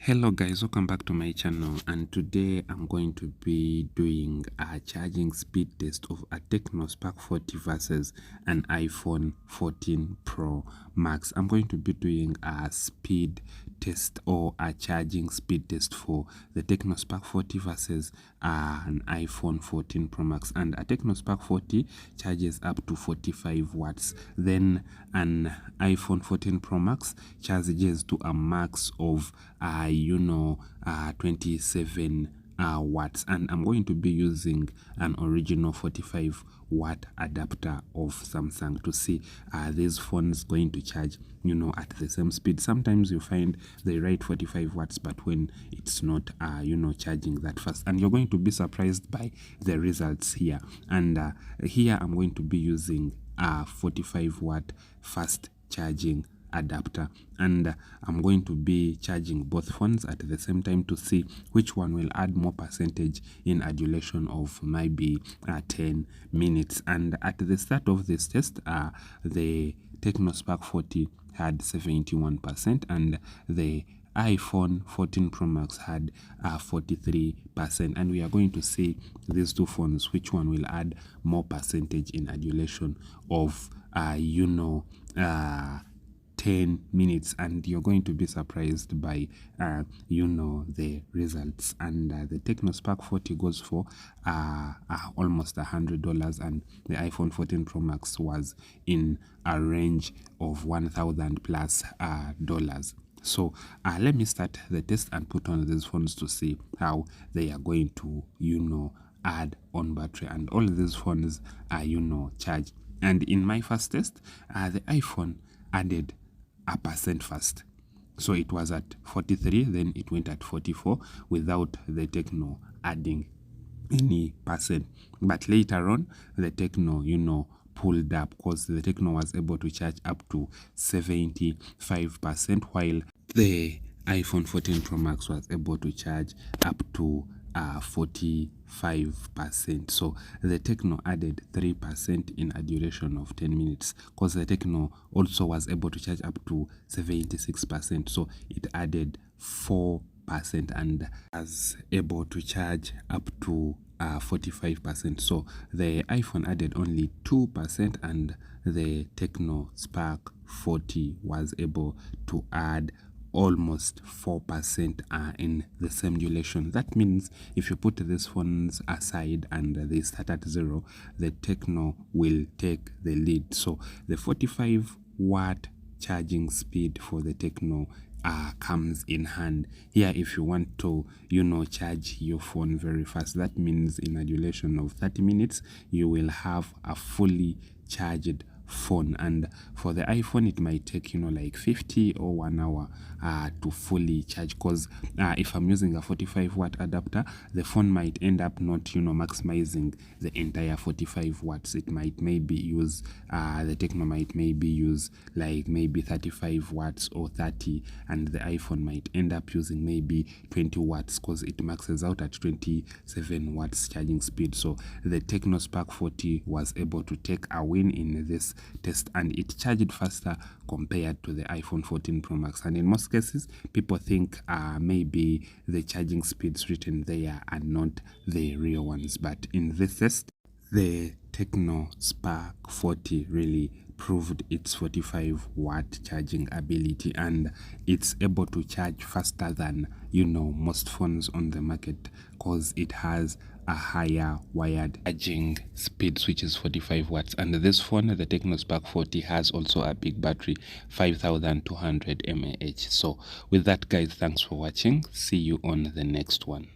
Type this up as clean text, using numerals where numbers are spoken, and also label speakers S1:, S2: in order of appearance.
S1: Hello guys, welcome back to my channel, and today I'm going to be doing a charging speed test of a Tecno Spark 40 versus an iPhone 14 Pro Max. I'm going to be doing a speed test or a charging speed test for the Tecno Spark 40 versus an iPhone 14 Pro Max. And a Tecno Spark 40 charges up to 45 watts, then an iPhone 14 Pro Max charges to a max of 27 watts. And I'm going to be using an original 45 watt adapter of Samsung to see these phones going to charge at the same speed. Sometimes you find they write 45 watts, but when it's not charging that fast, and you're going to be surprised by the results here. And here I'm going to be using a 45 watt fast charging adapter, and I'm going to be charging both phones at the same time to see which one will add more percentage in a duration of maybe 10 minutes. And at the start of this test, the Tecno Spark 40 had 71%, and the iPhone 14 Pro Max had 43%, and we are going to see these two phones which one will add more percentage in a duration of 10 minutes, and you're going to be surprised by the results. And the Tecno Spark 40 goes for almost $100, and the iPhone 14 Pro Max was in a range of $1,000 plus dollars. So let me start the test and put on these phones to see how they are going to add on battery, and all these phones charge. And in my first test, the iPhone added a percent fast, so it was at 43, then it went at 44 without the Tecno adding any percent. But later on, the Tecno pulled up, because the Tecno was able to charge up to 75%, while the iPhone 14 Pro Max was able to charge up to 45%. So the Tecno added 3% in a duration of 10 minutes, because the Tecno also was able to charge up to 76%, so it added 4% and was able to charge up to 45%. So the iPhone added only 2%, and the Tecno Spark 40 was able to add almost 4% in the same duration. That means if you put these phones aside and they start at 0, the Tecno will take the lead. So the 45 watt charging speed for the Tecno comes in hand here. If you want to charge your phone very fast, that means in a duration of 30 minutes you will have a fully charged phone. And for the iPhone, it might take like 50 or 1 hour to fully charge, because if I'm using a 45 watt adapter, the phone might end up not maximizing the entire 45 watts. It might maybe use the Tecno might maybe use like maybe 35 watts or 30, and the iPhone might end up using maybe 20 watts, because it maxes out at 27 watts charging speed. So the Tecno Spark 40 was able to take a win in this test, and it charged faster compared to the iPhone 14 Pro Max. And in most cases, people think maybe the charging speeds written there are not the real ones, but in this test, the Tecno Spark 40 really proved its 45 watt charging ability, and it's able to charge faster than most phones on the market, because it has a higher wired charging speed, which is 45 watts. And this phone, the Tecno Spark 40, has also a big battery, 5200 mAh. So with that, guys, thanks for watching. See you on the next one.